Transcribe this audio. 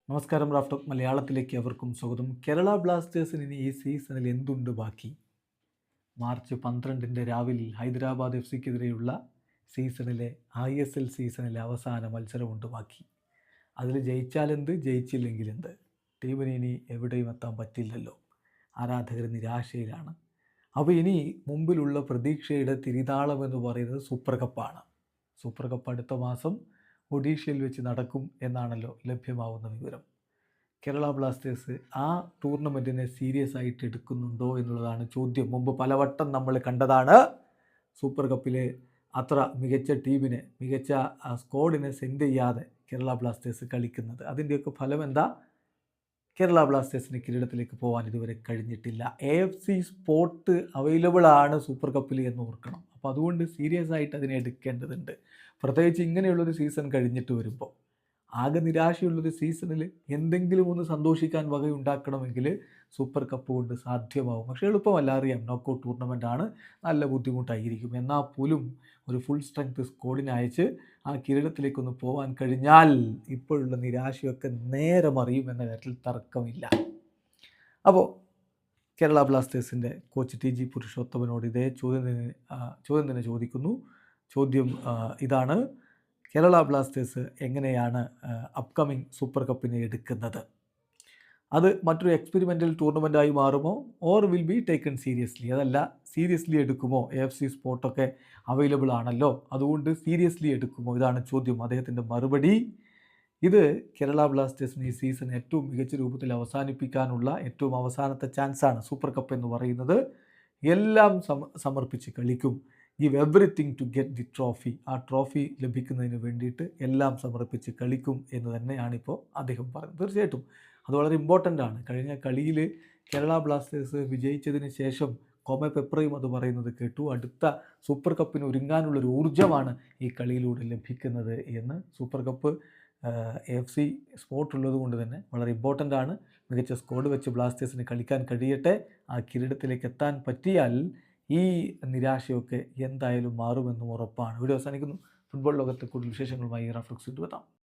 നമസ്കാരം. റാഫ്റ്റോക്ക് മലയാളത്തിലേക്ക് അവർക്കും സ്വാഗതം. കേരള ബ്ലാസ്റ്റേഴ്സിന് ഇനി ഈ സീസണിൽ എന്തുണ്ട് ബാക്കി? മാർച്ച് 12 രാവിലെ ഹൈദരാബാദ് എഫ് സിക്കെതിരെയുള്ള സീസണിലെ ISL സീസണിലെ അവസാന മത്സരമുണ്ട് ബാക്കി. അതിൽ ജയിച്ചാലെന്ത്, ജയിച്ചില്ലെങ്കിലെന്ത്? ടീമിന് ഇനി എവിടെയും എത്താൻ പറ്റില്ലല്ലോ. ആരാധകർ നിരാശയിലാണ്. അപ്പോൾ ഇനി മുമ്പിലുള്ള പ്രതീക്ഷയുടെ തിരിതാളം എന്ന് പറയുന്നത് സൂപ്പർ കപ്പാണ്. സൂപ്പർ കപ്പ് അടുത്ത മാസം ഒഡീഷയിൽ വെച്ച് നടക്കും എന്നാണല്ലോ ലഭ്യമാവുന്ന വിവരം. കേരള ബ്ലാസ്റ്റേഴ്സ് ആ ടൂർണമെൻറ്റിനെ സീരിയസ് ആയിട്ട് എടുക്കുന്നുണ്ടോ എന്നുള്ളതാണ് ചോദ്യം. മുമ്പ് പലവട്ടം നമ്മൾ കണ്ടതാണ് സൂപ്പർ കപ്പിലെ അത്ര മികച്ച ടീമിനെ, മികച്ച സ്ക്വാഡിനെ സെൻഡ് ചെയ്യാതെ കേരള ബ്ലാസ്റ്റേഴ്സ് കളിക്കുന്നത്. അതിൻ്റെയൊക്കെ ഫലം എന്താ? കേരള ബ്ലാസ്റ്റേഴ്സിന് കിരീടത്തിലേക്ക് പോകാൻ ഇതുവരെ കഴിഞ്ഞിട്ടില്ല. AFC സ്പോട്ട് അവൈലബിൾ ആണ് സൂപ്പർ കപ്പിൽ എന്ന് ഓർക്കണം. അപ്പോൾ അതുകൊണ്ട് സീരിയസ് ആയിട്ട് അതിനെ എടുക്കേണ്ടതുണ്ട്. പ്രത്യേകിച്ച് ഇങ്ങനെയുള്ളൊരു സീസൺ കഴിഞ്ഞിട്ട് വരുമ്പോൾ ആകെ നിരാശയുള്ളൊരു സീസണിൽ എന്തെങ്കിലും ഒന്ന് സന്തോഷിക്കാൻ വകയുണ്ടാക്കണമെങ്കിൽ സൂപ്പർ കപ്പ് കൊണ്ട് സാധ്യമാവും. പക്ഷേ എളുപ്പമല്ല, അറിയാം. നോക്കൗട്ട് ടൂർണമെൻ്റ് ആണ്, നല്ല ബുദ്ധിമുട്ടായിരിക്കും. എന്നാൽ പോലും ഒരു ഫുൾ സ്ട്രെങ്ത് സ്ക്വാഡിനെ അയച്ച് ആ കിരീടത്തിലേക്കൊന്ന് പോകാൻ കഴിഞ്ഞാൽ ഇപ്പോഴുള്ള നിരാശയൊക്കെ നേരെ മറിയും എന്ന കാര്യത്തിൽ തർക്കമില്ല. അപ്പോൾ കേരള ബ്ലാസ്റ്റേഴ്സിൻ്റെ കോച്ച് TG പുരുഷോത്തമനോട് ഇതേ ചോദ്യം തന്നെ ചോദിക്കുന്നു. ചോദ്യം ഇതാണ്: കേരള ബ്ലാസ്റ്റേഴ്സ് എങ്ങനെയാണ് അപ്കമിങ് സൂപ്പർ കപ്പിനെ എടുക്കുന്നത്? അത് മറ്റൊരു എക്സ്പെരിമെൻ്റൽ ടൂർണമെൻറ്റായി മാറുമോ, or will be taken seriously? അതല്ല, സീരിയസ്ലി എടുക്കുമോ? AFC സ്പോട്ടൊക്കെ അവൈലബിൾ ആണല്ലോ, അതുകൊണ്ട് സീരിയസ്ലി എടുക്കുമോ? ഇതാണ് ചോദ്യം. അദ്ദേഹത്തിൻ്റെ മറുപടി: ഇത് കേരള ബ്ലാസ്റ്റേഴ്സിന് ഈ സീസൺ ഏറ്റവും മികച്ച രൂപത്തിൽ അവസാനിപ്പിക്കാനുള്ള ഏറ്റവും അവസാനത്തെ ചാൻസാണ്. സൂപ്പർ കപ്പ് എന്ന് പറയുന്നത് എല്ലാം സമർപ്പിച്ച് കളിക്കും. Give everything to get the trophy. ആ ട്രോഫി ലഭിക്കുന്നതിന് വേണ്ടിയിട്ട് എല്ലാം സമർപ്പിച്ച് കളിക്കും എന്ന് തന്നെയാണിപ്പോൾ അദ്ദേഹം പറയുന്നത്. തീർച്ചയായിട്ടും അത് വളരെ ഇമ്പോർട്ടൻ്റ് ആണ്. കഴിഞ്ഞ കളിയിൽ കേരള ബ്ലാസ്റ്റേഴ്സ് വിജയിച്ചതിന് ശേഷം കോമെ പെപ്രയും അത് പറയുന്നത് കേട്ടു. അടുത്ത സൂപ്പർ കപ്പിന് ഒരുങ്ങാനുള്ളൊരു ഊർജ്ജമാണ് ഈ കളിയിലൂടെ ലഭിക്കുന്നത് എന്ന്. സൂപ്പർ കപ്പ് AFC സ്പോട്ട് ഉള്ളത് കൊണ്ട് തന്നെ വളരെ ഇമ്പോർട്ടൻ്റ് ആണ്. മികച്ച സ്ക്വാഡ് വെച്ച് ബ്ലാസ്റ്റേഴ്സിന് കളിക്കാൻ കഴിയട്ടെ. ആ കിരീടത്തിലേക്ക് എത്താൻ പറ്റിയാൽ ഈ നിരാശയൊക്കെ എന്തായാലും മാറുമെന്നും ഉറപ്പാണ്. വീഡിയോ അവസാനിക്കുന്നു. ഫുട്ബോൾ ലോകത്തെ കൂടുതൽ വിശേഷങ്ങളുമായി റാഫ്റ്റോക്സ് എത്താം.